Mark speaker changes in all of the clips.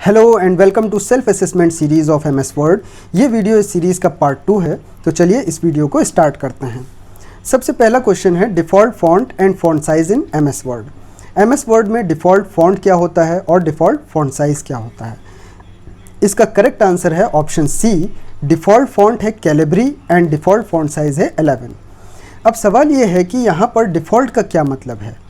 Speaker 1: Hello and welcome to self assessment series of M S Word. ये video इस series का part 2 है। तो चलिए इस वीडियो को स्टार्ट करते हैं। सबसे पहला क्वेश्चन है default font and font size in M S Word. M S Word में डिफ़ॉल्ट फॉन्ट क्या होता है और डिफ़ॉल्ट फॉन्ट साइज़ क्या होता है। इसका करेक्ट आंसर है ऑप्शन सी, डिफ़ॉल्ट फॉन्ट है Calibri and default font size है 11। अब सवाल ये है कि यहाँ पर डिफ़ॉल्ट का क्या मतलब है।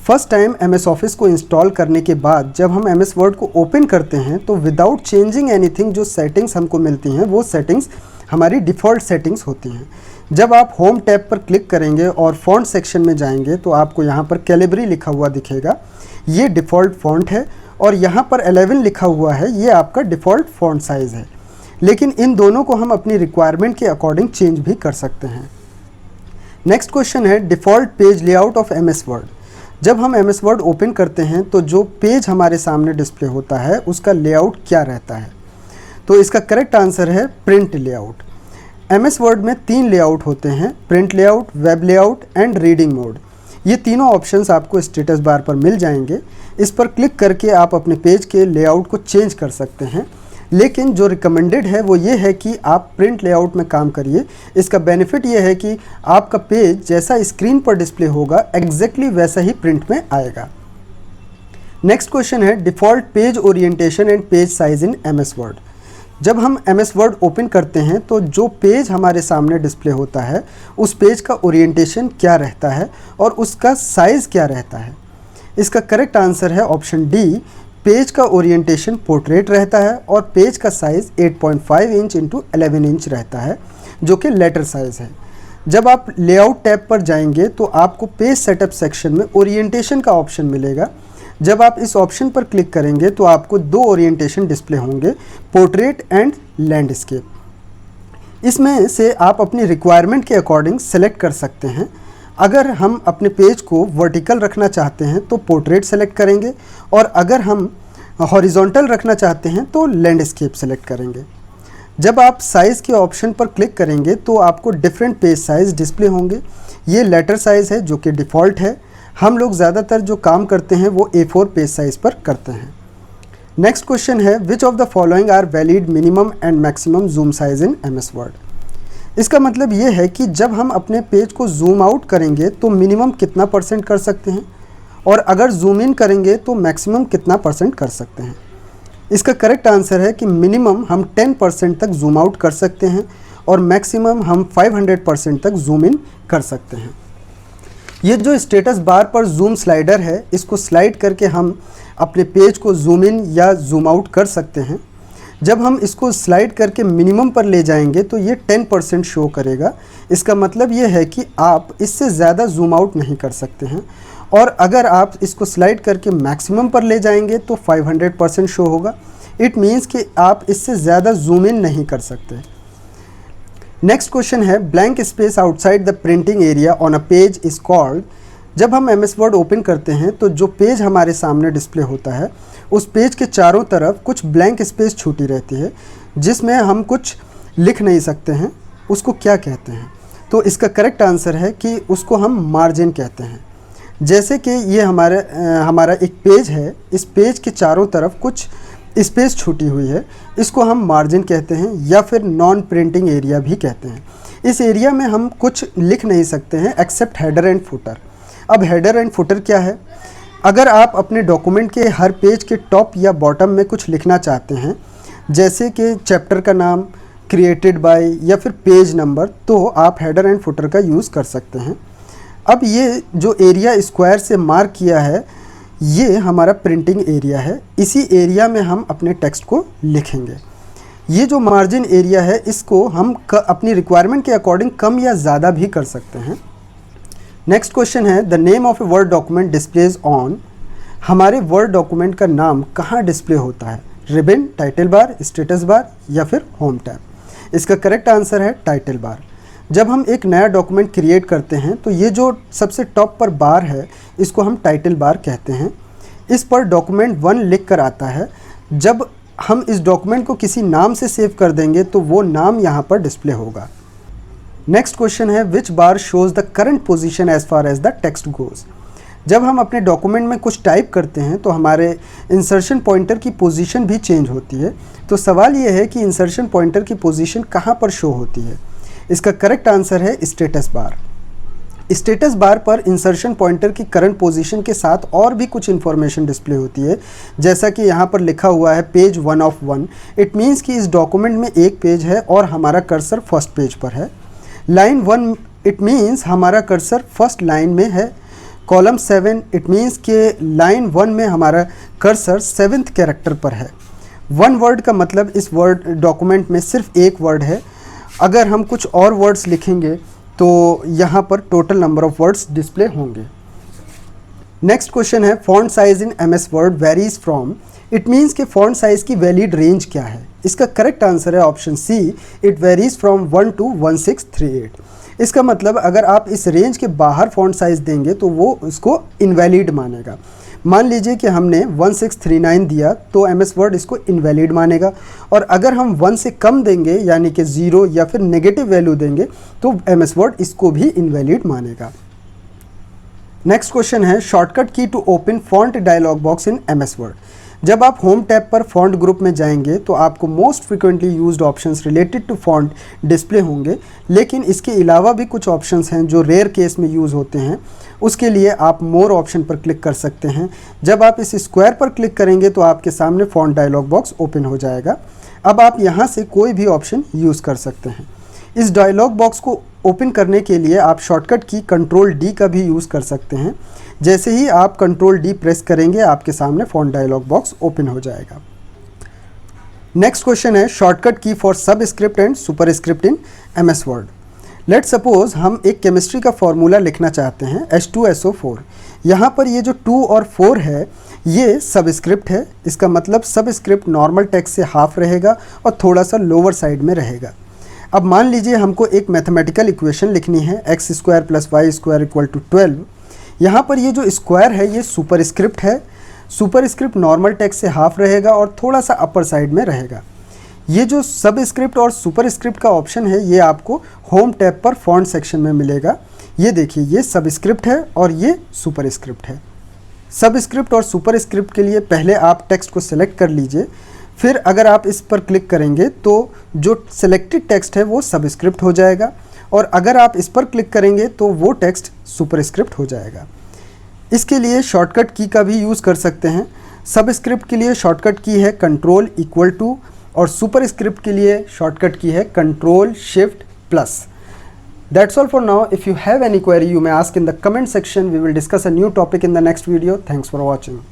Speaker 1: First time M S Office को इंस्टॉल करने के बाद जब हम एम एस वर्ड को ओपन करते हैं तो विदाउट चेंजिंग एनीथिंग जो सेटिंग्स हमको मिलती हैं वो सेटिंग्स हमारी डिफ़ॉल्ट सेटिंग्स होती हैं। जब आप होम टैब पर क्लिक करेंगे और फॉन्ट सेक्शन में जाएंगे तो आपको यहाँ पर कैलिब्री लिखा हुआ दिखेगा, ये डिफ़ॉल्ट फॉन्ट है, और यहाँ पर 11 लिखा हुआ है, ये आपका डिफ़ॉल्ट फॉन्ट साइज़ है। लेकिन इन दोनों को हम अपनी रिक्वायरमेंट के अकॉर्डिंग चेंज भी कर सकते हैं। नेक्स्ट क्वेश्चन है default page layout of M S Word. जब हम एम एस वर्ड ओपन करते हैं तो जो पेज हमारे सामने डिस्प्ले होता है उसका लेआउट क्या रहता है। तो इसका करेक्ट आंसर है print layout. M S Word में 3 लेआउट होते हैं, print layout, web layout and reading mode. ये तीनों ऑप्शंस आपको स्टेटस बार पर मिल जाएंगे। इस पर क्लिक करके आप अपने पेज के लेआउट को चेंज कर सकते हैं, लेकिन जो रिकमेंडेड है वो ये है कि आप प्रिंट लेआउट में काम करिए। इसका बेनिफिट ये है कि आपका पेज जैसा स्क्रीन पर डिस्प्ले होगा एग्जैक्टली वैसा ही प्रिंट में आएगा। नेक्स्ट क्वेश्चन है default page orientation and page size in M S Word. जब हम एम एस वर्ड ओपन करते हैं तो जो पेज हमारे सामने डिस्प्ले होता है उस पेज का ओरिएंटेशन क्या रहता है और उसका साइज़ क्या रहता है। इसका करेक्ट आंसर है ऑप्शन डी, पेज का ओरिएंटेशन पोर्ट्रेट रहता है और पेज का साइज़ 8.5 इंच इंटू 11 इंच रहता है, जो कि लेटर साइज़ है। जब आप लेआउट टैब पर जाएंगे तो आपको पेज सेटअप सेक्शन में ओरिएंटेशन का ऑप्शन मिलेगा। जब आप इस ऑप्शन पर क्लिक करेंगे तो आपको 2 ओरिएंटेशन डिस्प्ले होंगे, पोर्ट्रेट एंड लैंडस्केप। इसमें से आप अपनी रिक्वायरमेंट के अकॉर्डिंग सेलेक्ट कर सकते हैं। अगर हम अपने पेज को वर्टिकल रखना चाहते हैं तो पोर्ट्रेट सेलेक्ट करेंगे, और अगर हम हॉरिजॉन्टल रखना चाहते हैं तो लैंडस्केप सेलेक्ट करेंगे। जब आप साइज़ के ऑप्शन पर क्लिक करेंगे तो आपको डिफरेंट पेज साइज़ डिस्प्ले होंगे। ये लेटर साइज़ है जो कि डिफ़ॉल्ट है। हम लोग ज़्यादातर जो काम करते हैं वो A4 पेज साइज़ पर करते हैं। नेक्स्ट क्वेश्चन है which of the following are valid minimum and maximum zoom size in M S Word. इसका मतलब ये है कि जब हम अपने पेज को जूम आउट करेंगे तो मिनिमम कितना % कर सकते हैं, और अगर जूम इन करेंगे तो मैक्सिमम कितना % कर सकते हैं। इसका करेक्ट आंसर है कि मिनिमम हम 10% तक जूम आउट कर सकते हैं और मैक्सिमम हम 500% तक जूम इन कर सकते हैं। ये जो स्टेटस बार पर जूम स्लाइडर है, इसको स्लाइड करके हम अपने पेज को जूम इन या जूम आउट कर सकते हैं। जब हम इसको स्लाइड करके मिनिमम पर ले जाएंगे तो ये 10% शो करेगा। इसका मतलब ये है कि आप इससे ज़्यादा जूम आउट नहीं कर सकते हैं, और अगर आप इसको स्लाइड करके मैक्सिमम पर ले जाएंगे तो 500% शो होगा। इट मीन्स कि आप इससे ज़्यादा जूम इन नहीं कर सकते। नेक्स्ट क्वेश्चन है blank space outside the printing area on a page is called. जब हम एम एस वर्ड ओपन करते हैं तो जो पेज हमारे सामने डिस्प्ले होता है उस पेज के चारों तरफ कुछ ब्लैंक स्पेस छूटी रहती है जिसमें हम कुछ लिख नहीं सकते हैं, उसको क्या कहते हैं। तो इसका करेक्ट आंसर है कि उसको हम मार्जिन कहते हैं। जैसे कि ये हमारा एक पेज है, इस पेज के चारों तरफ कुछ स्पेस छूटी हुई है, इसको हम मार्जिन कहते हैं या फिर नॉन प्रिंटिंग एरिया भी कहते हैं। इस एरिया में हम कुछ लिख नहीं सकते हैं एक्सेप्ट हेडर एंड फुटर। अब हेडर एंड फुटर क्या है? अगर आप अपने डॉक्यूमेंट के हर पेज के टॉप या बॉटम में कुछ लिखना चाहते हैं, जैसे कि चैप्टर का नाम, क्रिएटेड बाय या फिर पेज नंबर, तो आप हेडर एंड फुटर का यूज़ कर सकते हैं। अब ये जो एरिया स्क्वायर से मार्क किया है ये हमारा प्रिंटिंग एरिया है। इसी एरिया में हम अपने टेक्स्ट को लिखेंगे। ये जो मार्जिन एरिया है इसको हम अपनी रिक्वायरमेंट के अकॉर्डिंग कम या ज़्यादा भी कर सकते हैं। नेक्स्ट क्वेश्चन है the name of a word document displays on. हमारे वर्ड डॉक्यूमेंट का नाम कहाँ डिस्प्ले होता है? Ribbon, title bar, status bar या फिर होम टैब। इसका करेक्ट आंसर है टाइटल बार। जब हम एक नया डॉक्यूमेंट क्रिएट करते हैं तो ये जो सबसे टॉप पर बार है इसको हम टाइटल बार कहते हैं। इस पर डॉक्यूमेंट 1 लिख कर आता है। जब हम इस डॉक्यूमेंट को किसी नाम से सेव कर देंगे तो वो नाम यहाँ पर डिस्प्ले होगा। नेक्स्ट क्वेश्चन है which bar shows the current position as far as the text goes. जब हम अपने डॉक्यूमेंट में कुछ टाइप करते हैं तो हमारे इंसर्शन पॉइंटर की पोजीशन भी चेंज होती है। तो सवाल ये है कि इंसर्शन पॉइंटर की पोजीशन कहाँ पर शो होती है। इसका करेक्ट आंसर है स्टेटस बार। स्टेटस बार पर इंसर्शन पॉइंटर की करंट पोजीशन के साथ और भी कुछ इन्फॉर्मेशन डिस्प्ले होती है, जैसा कि यहाँ पर लिखा हुआ है पेज 1 ऑफ 1। इट मीन्स कि इस डॉक्यूमेंट में एक पेज है और हमारा कर्सर फर्स्ट पेज पर है। लाइन 1 इट मीन्स हमारा कर्सर फर्स्ट लाइन में है। कॉलम 7 इट मीन्स के लाइन 1 में हमारा कर्सर 7th कैरेक्टर पर है। 1 वर्ड का मतलब इस वर्ड डॉक्यूमेंट में सिर्फ एक वर्ड है। अगर हम कुछ और वर्ड्स लिखेंगे तो यहाँ पर total number of words display होंगे। नेक्स्ट क्वेश्चन है font size in MS Word varies from. It means के फॉन्ट साइज की वैलिड रेंज क्या है। इसका करेक्ट आंसर है option C, it varies from 1 to 1638। इसका मतलब अगर आप इस रेंज के बाहर फॉन्ट साइज देंगे तो वो उसको इनवैलिड मानेगा। मान लीजिए कि हमने 1639 दिया तो MS वर्ड इसको इनवैलिड मानेगा, और अगर हम 1 से कम देंगे यानी कि 0 या फिर नेगेटिव वैल्यू देंगे तो MS वर्ड इसको भी इनवैलिड मानेगा। नेक्स्ट क्वेश्चन है shortcut key to open font dialog box in MS Word. जब आप होम टैब पर फॉन्ट ग्रुप में जाएंगे तो आपको most frequently used options related to font display होंगे, लेकिन इसके अलावा भी कुछ ऑप्शंस हैं जो रेयर केस में यूज़ होते हैं। उसके लिए आप मोर ऑप्शन पर क्लिक कर सकते हैं। जब आप इस स्क्वायर पर क्लिक करेंगे तो आपके सामने फॉन्ट डायलॉग बॉक्स ओपन हो जाएगा। अब आप यहाँ से कोई भी ऑप्शन यूज़ कर सकते हैं। इस डायलॉग बॉक्स को ओपन करने के लिए आप शॉर्टकट की कंट्रोल D का भी यूज़ कर सकते हैं। जैसे ही आप कंट्रोल D प्रेस करेंगे आपके सामने फॉन्ट डायलॉग बॉक्स ओपन हो जाएगा। नेक्स्ट क्वेश्चन है शॉर्टकट की for subscript and superscript in MS word. Let suppose हम एक केमिस्ट्री का फॉर्मूला लिखना चाहते हैं H2SO4। यहाँ पर ये जो 2 और 4 है ये सबस्क्रिप्ट है। इसका मतलब सबस्क्रिप्ट नॉर्मल टेक्स्ट से हाफ रहेगा और थोड़ा सा लोअर साइड में रहेगा। अब मान लीजिए हमको एक मैथमेटिकल इक्वेशन लिखनी है x² + y² = 12। यहाँ पर ये जो स्क्वायर है ये सुपरस्क्रिप्ट है। सुपरस्क्रिप्ट नॉर्मल टेक्स्ट से हाफ रहेगा और थोड़ा सा अपर साइड में रहेगा। ये जो सबस्क्रिप्ट और सुपरस्क्रिप्ट का ऑप्शन है ये आपको होम टैब पर फॉन्ट सेक्शन में मिलेगा। ये देखिए ये सबस्क्रिप्ट है और ये सुपरस्क्रिप्ट है। सबस्क्रिप्ट और सुपरस्क्रिप्ट के लिए पहले आप टेक्स्ट को सिलेक्ट कर लीजिए, फिर अगर आप इस पर क्लिक करेंगे तो जो सिलेक्टेड टेक्स्ट है वो सबस्क्रिप्ट हो जाएगा, और अगर आप इस पर क्लिक करेंगे तो वो टेक्स्ट सुपरस्क्रिप्ट हो जाएगा। इसके लिए शॉर्टकट की का भी यूज़ कर सकते हैं। सबस्क्रिप्ट के लिए शॉर्टकट की है Ctrl=, और सुपरस्क्रिप्ट के लिए शॉर्टकट की है Ctrl++। That's all for now. If you have any query, you may ask in the comment section. We will discuss a new topic in the next video. Thanks for watching.